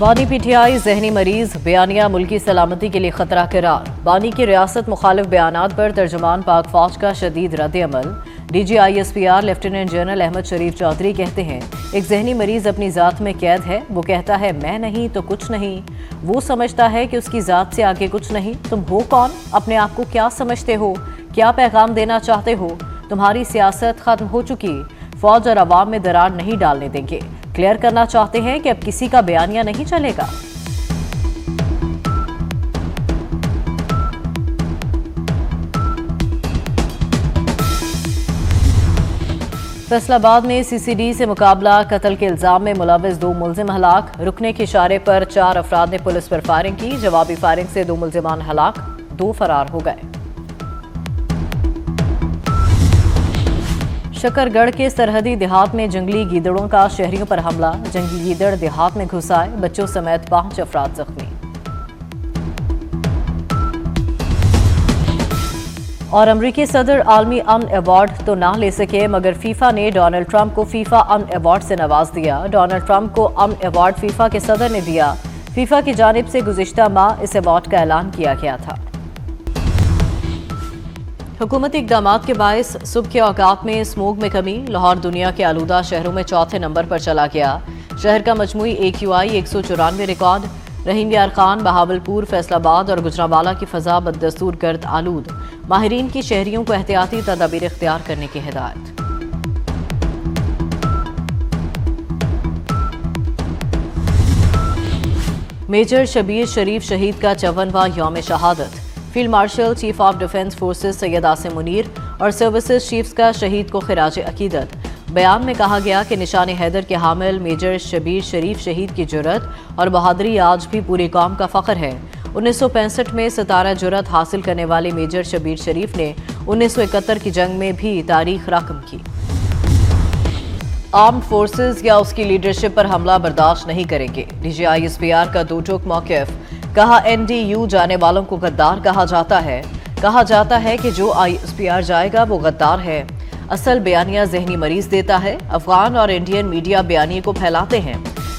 بانی P T I ذہنی مریض بیانیہ ملکی سلامتی کے لیے خطرہ قرار۔ بانی کی ریاست مخالف بیانات پر ترجمان پاک فوج کا شدید رد عمل۔ D G I S P R lieutenant general Ahmed Sharif Chaudhry کہتے ہیں ایک ذہنی مریض اپنی ذات میں قید ہے۔ وہ کہتا ہے میں نہیں تو کچھ نہیں۔ وہ سمجھتا ہے کہ اس کی ذات سے آگے کچھ نہیں۔ تم ہو کون؟ اپنے آپ کو کیا سمجھتے ہو؟ کیا پیغام دینا چاہتے ہو؟ تمہاری سیاست ختم ہو چکی۔ فوج اور عوام میں درار نہیں ڈالنے دیں گے۔ کلیئر کرنا چاہتے ہیں کہ اب کسی کا بیانیہ نہیں چلے گا۔ فیصل آباد میں سی سی ڈی سے مقابلہ، قتل کے الزام میں ملوث 2 ملزم ہلاک۔ رکنے کے اشارے پر 4 افراد نے پولیس پر فائرنگ کی۔ جوابی فائرنگ سے 2 ملزمان ہلاک، 2 فرار ہو گئے۔ شکر گڑھ کے سرحدی دیہات میں جنگلی گیدڑوں کا شہریوں پر حملہ۔ جنگلی گیدڑ دیہات میں گھس آئے، بچوں سمیت 5 افراد زخمی۔ اور امریکی صدر عالمی امن ایوارڈ تو نہ لے سکے مگر فیفا نے ڈونلڈ ٹرمپ کو فیفا امن ایوارڈ سے نواز دیا۔ ڈونلڈ ٹرمپ کو امن ایوارڈ فیفا کے صدر نے دیا۔ فیفا کی جانب سے گزشتہ ماہ اس ایوارڈ کا اعلان کیا گیا تھا۔ حکومتی اقدامات کے باعث صبح کے اوقات میں اسموگ میں کمی۔ لاہور دنیا کے آلودہ شہروں میں 4تھے نمبر پر چلا گیا۔ شہر کا مجموعی AQI 194 ریکارڈ۔ رحیم یار خان، بہاولپور، فیصل آباد اور گجرانوالہ کی فضا بدستور گرد آلود۔ ماہرین کی شہریوں کو احتیاطی تدابیر اختیار کرنے کی ہدایت۔ میجر شبیر شریف شہید کا 54واں یوم شہادت۔ Field marshal chief of defence forces Syed Asim Munir اور سروسز چیفز کا شہید کو خراج عقیدت۔ بیان میں کہا گیا کہ نشان حیدر کے حامل میجر شبیر شریف شہید کی جرأت اور بہادری آج بھی پوری قوم کا فخر ہے۔ 1965 میں ستارہ جرأت حاصل کرنے والے میجر شبیر شریف نے 1971 کی جنگ میں بھی تاریخ رقم کی۔ آرمڈ فورسز یا اس کی لیڈرشپ پر حملہ برداشت نہیں کریں گے۔ D G I S P R کا 2 ٹوک موقف۔ کہا NDU جانے والوں کو غدار کہا جاتا ہے۔ کہا جاتا ہے کہ جو ISPR جائے گا وہ غدار ہے۔ اصل بیانیہ ذہنی مریض دیتا ہے۔ افغان اور انڈین میڈیا بیانیے کو پھیلاتے ہیں،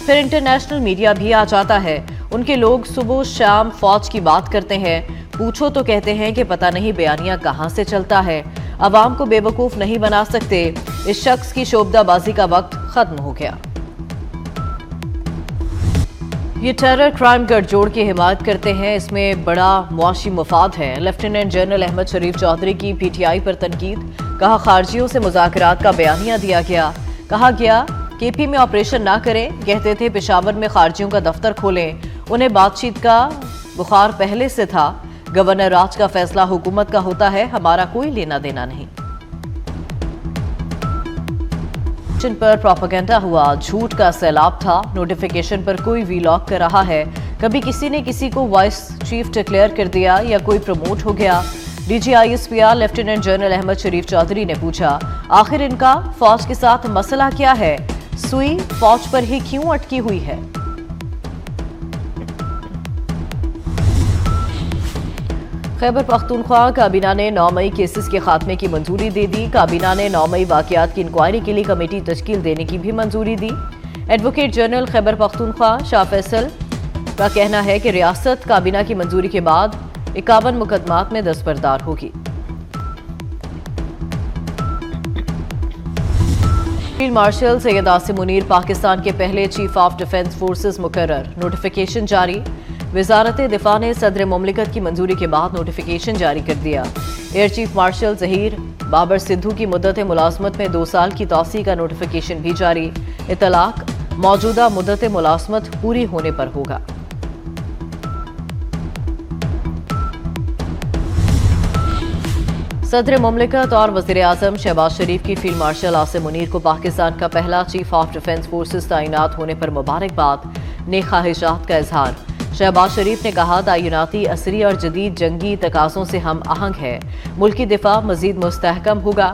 پھر انٹرنیشنل میڈیا بھی آ جاتا ہے۔ ان کے لوگ صبح و شام فوج کی بات کرتے ہیں، پوچھو تو کہتے ہیں کہ پتہ نہیں بیانیہ کہاں سے چلتا ہے۔ عوام کو بے وقوف نہیں بنا سکتے۔ اس شخص کی شعبدہ بازی کا وقت ختم ہو گیا۔ یہ ٹیرر کرائم گٹھ جوڑ کی حمایت کرتے ہیں، اس میں بڑا معاشی مفاد ہے۔ لیفٹیننٹ جنرل احمد شریف چودھری کی PTI پر تنقید۔ کہا خارجیوں سے مذاکرات کا بیانیہ دیا گیا۔ کہا گیا KP میں آپریشن نہ کریں، کہتے تھے پشاور میں خارجیوں کا دفتر کھولیں۔ انہیں بات چیت کا بخار پہلے سے تھا۔ گورنر راج کا فیصلہ حکومت کا ہوتا ہے، ہمارا کوئی لینا دینا نہیں۔ جن پر پروپیگنڈا ہوا، جھوٹ کا سیلاب تھا۔ نوٹیفیکیشن پر کوئی ویلاگ کر رہا ہے، کبھی کسی نے کسی کو وائس چیف ڈکلیئر کر دیا یا کوئی پروموٹ ہو گیا۔ D G I S P R lieutenant general Ahmed Sharif Chaudhry نے پوچھا آخر ان کا فوج کے ساتھ مسئلہ کیا ہے؟ سوئی فوج پر ہی کیوں اٹکی ہوئی ہے؟ خیبر پختونخوا کابینہ نے 9 مئی کیسز کے خاتمے کی منظوری دے دی۔ کابینہ نے 9 مئی واقعات کی انکوائری کے لیے کمیٹی تشکیل دینے کی بھی منظوری دی۔ ایڈوکیٹ جنرل خیبر پختونخوا شاہ فیصل کا کہنا ہے کہ ریاست کابینہ کی منظوری کے بعد 51 مقدمات میں دستبردار ہوگی۔ فیلڈ مارشل سید عاصم منیر پاکستان کے پہلے چیف آف ڈیفنس فورسز مقرر۔ نوٹیفیکیشن جاری۔ وزارت دفاع نے صدر مملکت کی منظوری کے بعد نوٹیفیکیشن جاری کر دیا۔ Year chief marshal Zaheer Babar Sidhu کی مدت ملازمت میں 2 سال کی توسیع کا نوٹیفیکیشن بھی جاری۔ اطلاق موجودہ مدت ملازمت پوری ہونے پر ہوگا۔ صدر مملکت اور وزیر اعظم شہباز شریف کی فیلڈ مارشل عاصم منیر کو پاکستان کا پہلا چیف آف ڈیفنس فورسز تعینات ہونے پر مبارکباد، نیک خواہشات کا اظہار۔ شہباز شریف نے کہا تعیناتی عصری اور جدید جنگی تقاضوں سے ہم آہنگ ہے، ملکی دفاع مزید مستحکم ہوگا۔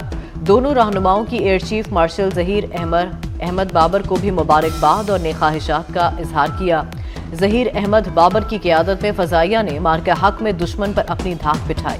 دونوں رہنماؤں کی air chief marshal Zaheer Ahmed Babar کو بھی مبارکباد اور نیک خواہشات کا اظہار کیا۔ ظہیر احمد بابر کی قیادت میں فضائیہ نے مارکہ حق میں دشمن پر اپنی دھاک بٹھائی۔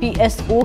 PSO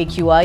AQI